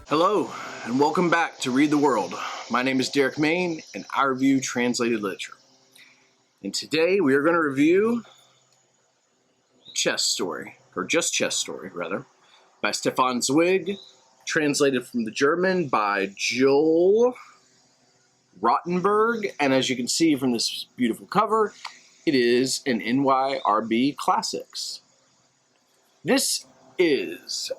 Hello, and welcome back to Read the World. My name is Derek Main, and I review translated literature. And today we are going to review Chess Story, or Just Chess Story, rather, by Stefan Zweig, translated from the German by Joel Rotenberg. And as you can see from this beautiful cover, it is an NYRB Classics. This is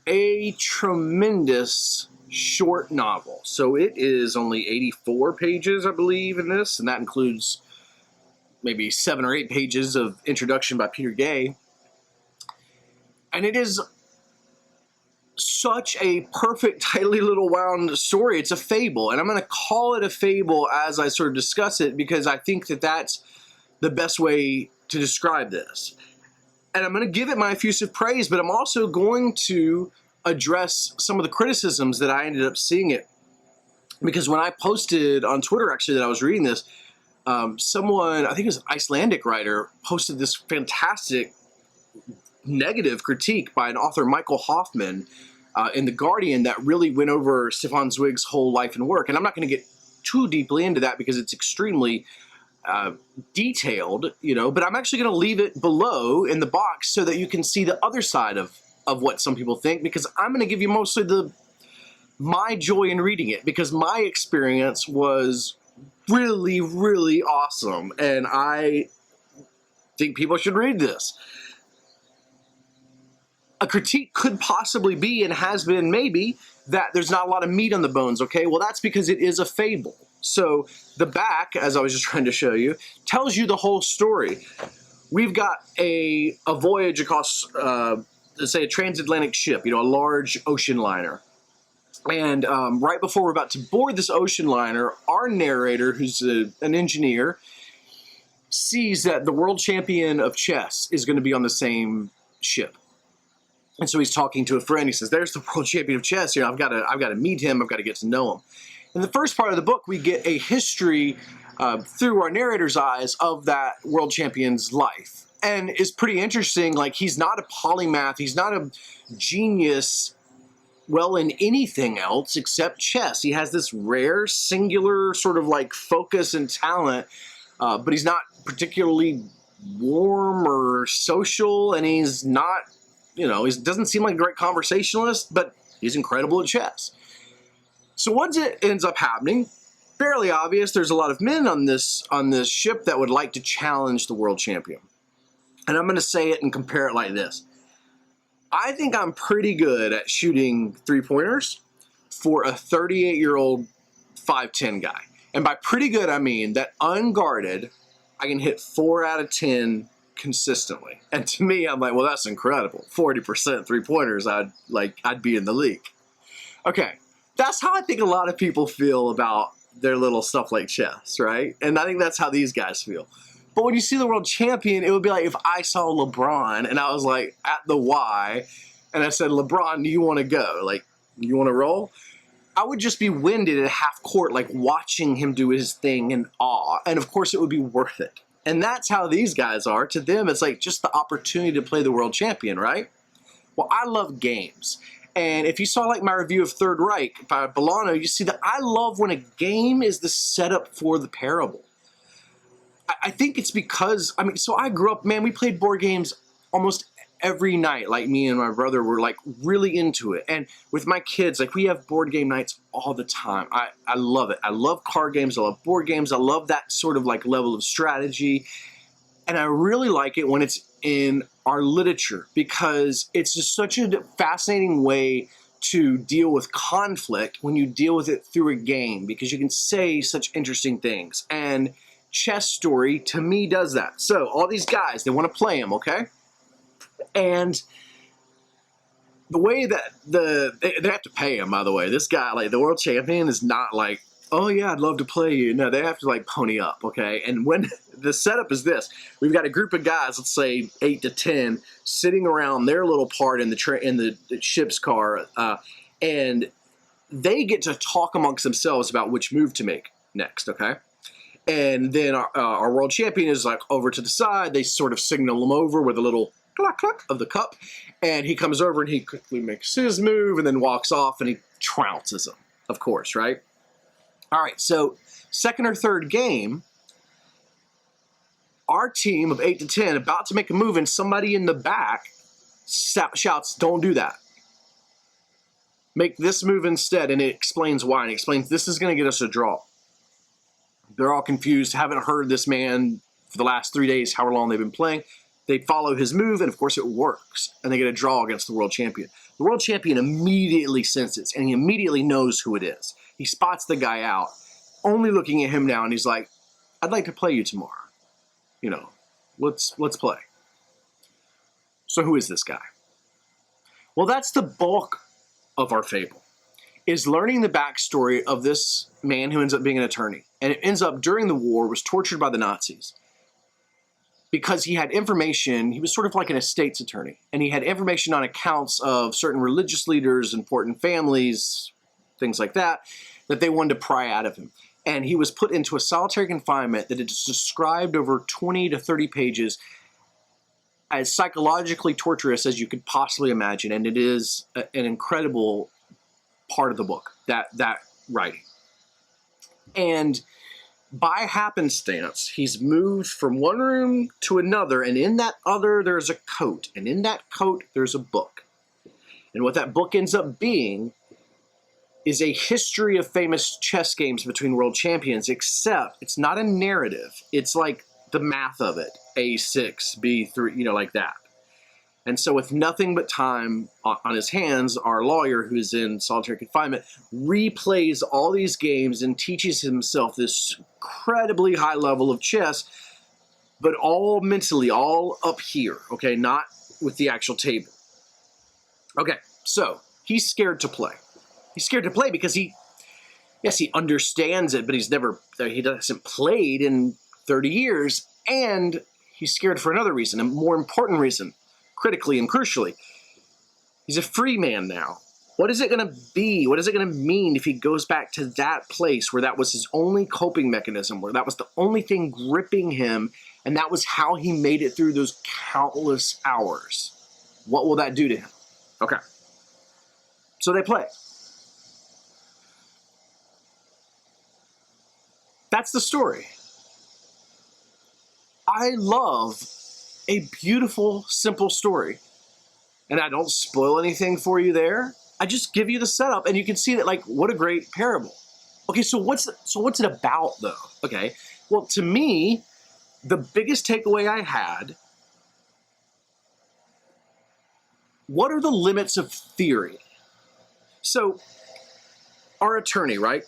a tremendous short novel. So it is only 84 pages, I believe, in this, and that includes maybe 7 or 8 pages of introduction by Peter Gay. And it is such a perfect, tightly little wound story. It's a fable, and I'm going to call it a fable as I sort of discuss it because I think that that's the best way to describe this. And I'm going to give it my effusive praise, but I'm also going to address some of the criticisms that I ended up seeing it. Because when I posted on Twitter, actually, that I was reading this, someone, I think it was an Icelandic writer, posted this fantastic negative critique by an author, Michael Hoffman, in The Guardian that really went over Stefan Zweig's whole life and work. And I'm not going to get too deeply into that because it's extremely detailed, but I'm actually going to leave it below in the box so that you can see the other side of what some people think, because I'm going to give you mostly my joy in reading it, because my experience was really, really awesome, and I think people should read this. A critique could possibly be, and has been maybe, that there's not a lot of meat on the bones, okay? Well, that's because it is a fable. So the back, as I was just trying to show you, tells you the whole story. We've got a voyage across, let's say, a transatlantic ship, a large ocean liner. And right before we're about to board this ocean liner, our narrator, who's an engineer, sees that the world champion of chess is going to be on the same ship. And so he's talking to a friend. He says, "There's the world champion of chess. I've got to meet him. I've got to get to know him." In the first part of the book, we get a history through our narrator's eyes of that world champion's life. And it's pretty interesting. Like, he's not a polymath. He's not a genius, well, in anything else except chess. He has this rare, singular sort of like focus and talent, but he's not particularly warm or social, and he's not, he doesn't seem like a great conversationalist, but he's incredible at chess. So once it ends up happening, fairly obvious, there's a lot of men on this ship that would like to challenge the world champion. And I'm going to say it and compare it like this. I think I'm pretty good at shooting three-pointers for a 38-year-old 5'10" guy. And by pretty good, I mean that unguarded, I can hit 4 out of 10 consistently. And to me, I'm like, well, that's incredible. 40% three-pointers, I'd be in the league. Okay. That's how I think a lot of people feel about their little stuff like chess, right? And I think that's how these guys feel. But when you see the world champion, it would be like if I saw LeBron and I was like at the Y and I said, "LeBron, do you want to go? Like, you want to roll?" I would just be winded at half court, like watching him do his thing in awe. And of course, it would be worth it. And that's how these guys are. To them, it's like just the opportunity to play the world champion, right? Well, I love games. And if you saw like my review of Third Reich by Bolano, you see that I love when a game is the setup for the parable. I think it's because, so I grew up, man, we played board games almost every night. Like, me and my brother were like really into it. And with my kids, like, we have board game nights all the time. I love it. I love card games. I love board games. I love that sort of like level of strategy. And I really like it when it's in our literature, because it's just such a fascinating way to deal with conflict when you deal with it through a game, because you can say such interesting things. And Chess Story, to me, does that. So all these guys, they want to play him, okay? And the way that they have to pay him, by the way. This guy, like the world champion, is not like, "Oh yeah, I'd love to play you." No, they have to like pony up, okay? And when the setup is this, we've got a group of guys, let's say 8 to 10, sitting around their little part in the ship's car, and they get to talk amongst themselves about which move to make next, okay? And then our world champion is like over to the side. They sort of signal him over with a little clack, clack of the cup, and he comes over and he quickly makes his move and then walks off and he trounces him, of course, right? All right, so second or third game, our team of 8 to 10 about to make a move and somebody in the back shouts, don't do that. Make this move instead, and it explains why, and it explains this is going to get us a draw. They're all confused, haven't heard this man for the last 3 days, however long they've been playing. They follow his move, and of course it works, and they get a draw against the world champion. The world champion immediately senses, and he immediately knows who it is. He spots the guy out, only looking at him now, and he's like, I'd like to play you tomorrow. You know, let's play. So who is this guy? Well, that's the bulk of our fable, is learning the backstory of this man who ends up being an attorney. And it ends up during the war, was tortured by the Nazis because he had information. He was sort of like an estate's attorney, and he had information on accounts of certain religious leaders, important families, things like that, that they wanted to pry out of him. And he was put into a solitary confinement that is described over 20 to 30 pages as psychologically torturous as you could possibly imagine. And it is an incredible part of the book, that writing. And by happenstance, he's moved from one room to another, and in that other, there's a coat. And in that coat, there's a book. And what that book ends up being is a history of famous chess games between world champions, except it's not a narrative. It's like the math of it, A6, B3, you know, like that. And so with nothing but time on his hands, our lawyer, who's in solitary confinement, replays all these games and teaches himself this incredibly high level of chess, but all mentally, all up here, okay, not with the actual table. Okay, so he's scared to play. He's scared to play because he understands it, but he hasn't played in 30 years, and he's scared for another reason, a more important reason, critically and crucially. He's a free man now. What is it going to be? What is it going to mean if he goes back to that place where that was his only coping mechanism, where that was the only thing gripping him, and that was how he made it through those countless hours? What will that do to him? Okay. So they play. That's the story. I love a beautiful, simple story. And I don't spoil anything for you there. I just give you the setup, and you can see that, like, what a great parable. Okay, so what's it about, though? Okay, well, to me, the biggest takeaway I had, what are the limits of theory? So, our attorney, right?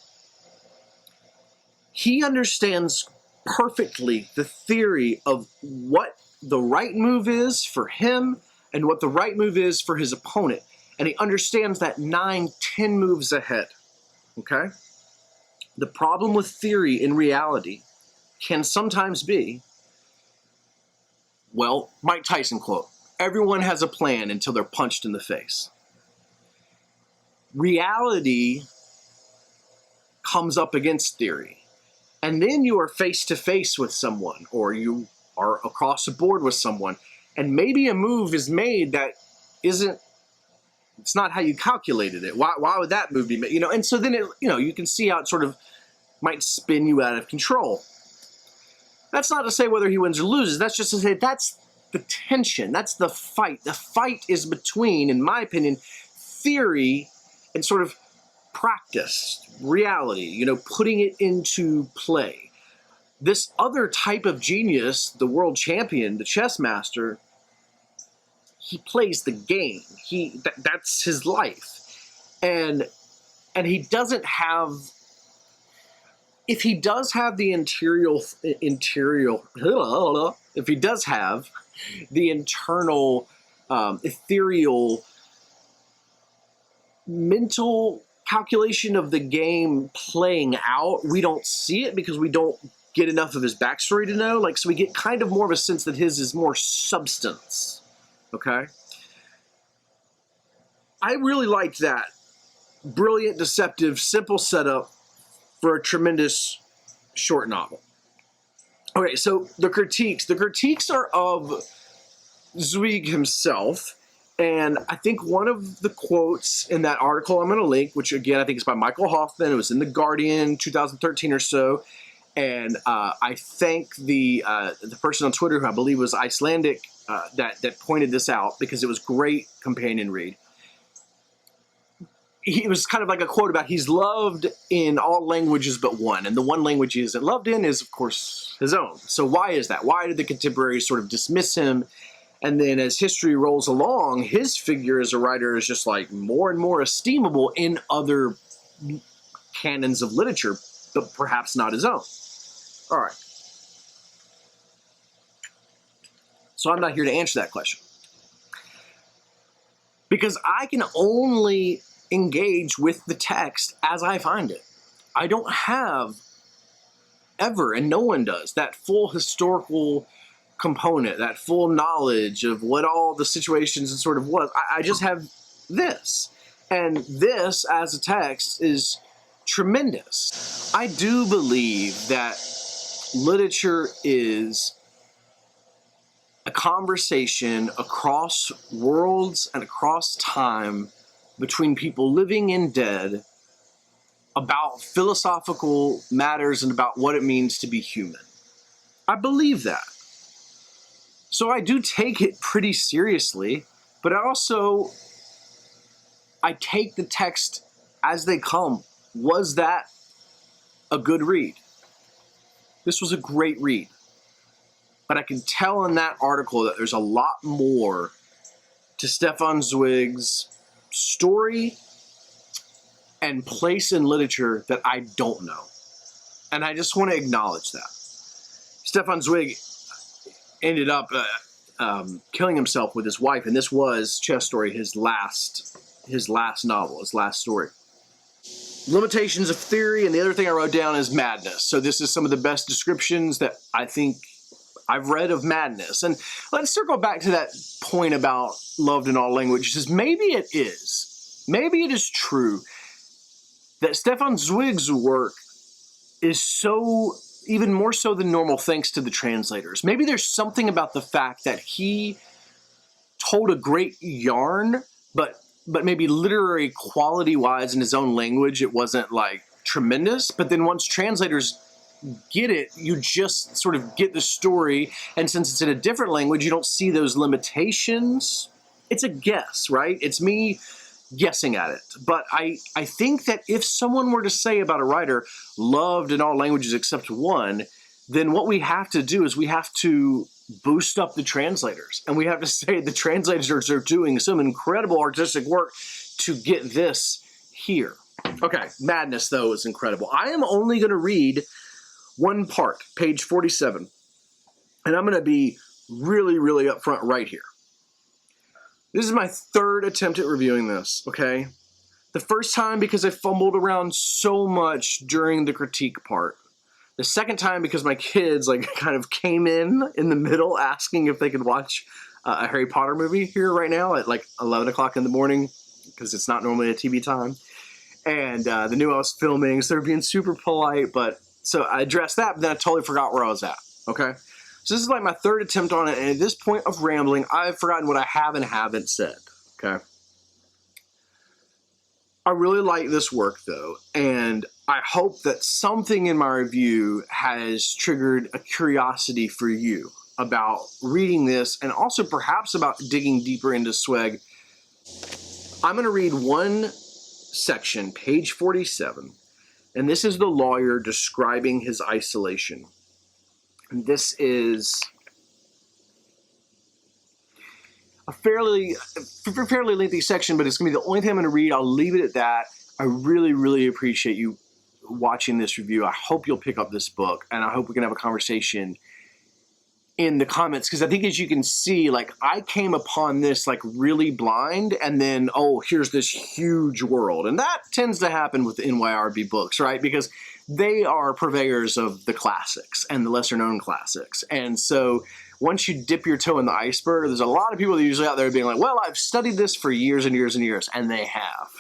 He understands perfectly the theory of what the right move is for him and what the right move is for his opponent. And he understands that 9, 10 moves ahead, okay? The problem with theory in reality can sometimes be, well, Mike Tyson quote, everyone has a plan until they're punched in the face. Reality comes up against theory. And then you are face to face with someone, or you are across the board with someone, and maybe a move is made that isn't, it's not how you calculated it. Why would that move be made? You know, and so then you can see how it sort of might spin you out of control. That's not to say whether he wins or loses. That's just to say that's the tension. That's the fight. The fight is between, in my opinion, theory and sort of practice, reality, putting it into play. This other type of genius, the world champion, the chess master, he plays the game. That's his life. And he doesn't have, if he does have the if he does have the internal, ethereal, mental calculation of the game playing out, we don't see it because we don't get enough of his backstory to know. So we get kind of more of a sense that his is more substance. Okay? I really liked that. Brilliant, deceptive, simple setup for a tremendous short novel. Okay, so the critiques. The critiques are of Zweig himself. And I think one of the quotes in that article I'm going to link, which again I think is by Michael Hoffman, it was in The Guardian 2013 or so, and I thank the person on Twitter who I believe was Icelandic that pointed this out because it was great companion read. It was kind of like a quote about he's loved in all languages but one, and the one language he isn't loved in is, of course, his own. So why is that? Why did the contemporaries sort of dismiss him? And then as history rolls along, his figure as a writer is just like more and more esteemable in other canons of literature, but perhaps not his own. All right. So I'm not here to answer that question. Because I can only engage with the text as I find it. I don't have ever, and no one does, that full historical component, that full knowledge of what all the situations and sort of was. I just have this. And this, as a text, is tremendous. I do believe that literature is a conversation across worlds and across time between people living and dead about philosophical matters and about what it means to be human. I believe that. So I do take it pretty seriously, but I take the text as they come. Was that a good read? This was a great read. But I can tell in that article that there's a lot more to Stefan Zweig's story and place in literature that I don't know. And I just want to acknowledge that. Stefan Zweig ended up killing himself with his wife, and this was Chess Story, his last novel, his last story. Limitations of theory, and the other thing I wrote down is madness. So this is some of the best descriptions that I think I've read of madness. And let's circle back to that point about loved in all languages. Maybe it is true that Stefan Zweig's work is so, even more so than normal, thanks to the translators. Maybe there's something about the fact that he told a great yarn, but maybe literary quality-wise in his own language, it wasn't like tremendous. But then once translators get it, you just sort of get the story. And since it's in a different language, you don't see those limitations. It's a guess, right? It's me guessing at it. But I think that if someone were to say about a writer, loved in all languages except one, then what we have to do is we have to boost up the translators. And we have to say the translators are doing some incredible artistic work to get this here. Okay, madness, though, is incredible. I am only going to read one part, page 47. And I'm going to be really, really upfront right here. This is my third attempt at reviewing this, okay? The first time because I fumbled around so much during the critique part. The second time because my kids kind of came in the middle asking if they could watch a Harry Potter movie here right now at 11 o'clock in the morning because it's not normally a TV time. And they knew I was filming, so they're being super polite. But so I addressed that, but then I totally forgot where I was at, okay? So this is my third attempt on it, and at this point of rambling, I've forgotten what I have and haven't said, okay? I really like this work, though, and I hope that something in my review has triggered a curiosity for you about reading this, and also perhaps about digging deeper into Zweig. I'm going to read one section, page 47, and this is the lawyer describing his isolation. And this is a fairly lengthy section, but it's going to be the only thing I'm going to read. I'll leave it at that. I really, really appreciate you watching this review. I hope you'll pick up this book, and I hope we can have a conversation in the comments, because I think, as you can see, I came upon this really blind, and then, oh, here's this huge world. And that tends to happen with NYRB books, right? Because they are purveyors of the classics and the lesser-known classics. And so once you dip your toe in the iceberg, there's a lot of people that are usually out there being like, well, I've studied this for years and years and years, and they have.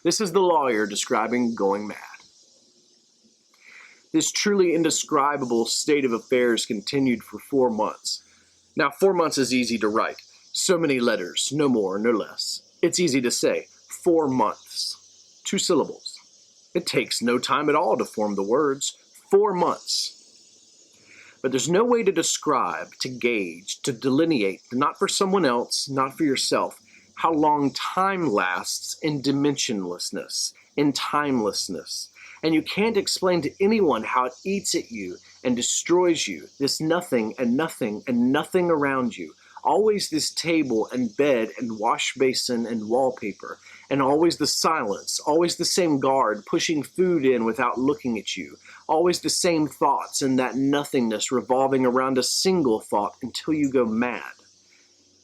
This is the lawyer describing going mad. This truly indescribable state of affairs continued for 4 months. Now, 4 months is easy to write. So many letters, no more, no less. It's easy to say, 4 months. 2 syllables. It takes no time at all to form the words, 4 months. But there's no way to describe, to gauge, to delineate, not for someone else, not for yourself, how long time lasts in dimensionlessness, in timelessness. And you can't explain to anyone how it eats at you and destroys you, this nothing and nothing and nothing around you. Always this table and bed and wash basin and wallpaper, and always the silence, always the same guard pushing food in without looking at you, always the same thoughts and that nothingness revolving around a single thought until you go mad.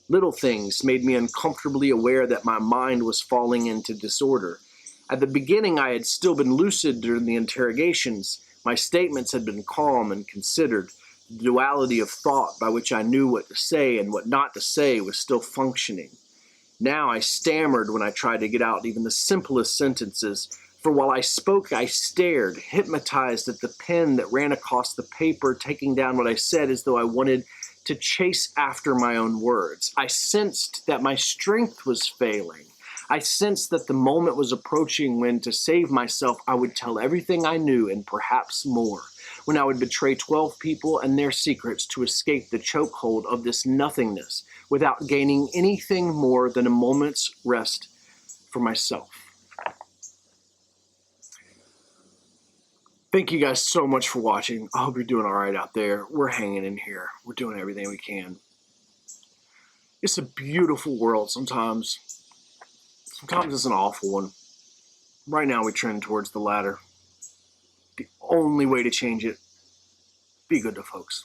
Little things made me uncomfortably aware that my mind was falling into disorder. At the beginning, I had still been lucid during the interrogations. My statements had been calm and considered. The duality of thought by which I knew what to say and what not to say was still functioning. Now I stammered when I tried to get out even the simplest sentences, for while I spoke, I stared, hypnotized at the pen that ran across the paper, taking down what I said as though I wanted to chase after my own words. I sensed that my strength was failing. I sensed that the moment was approaching when, to save myself, I would tell everything I knew and perhaps more, when I would betray 12 people and their secrets to escape the chokehold of this nothingness without gaining anything more than a moment's rest for myself. Thank you guys so much for watching. I hope you're doing all right out there. We're hanging in here. We're doing everything we can. It's a beautiful world sometimes. Sometimes it's an awful one. Right now we trend towards the latter. The only way to change it, be good to folks.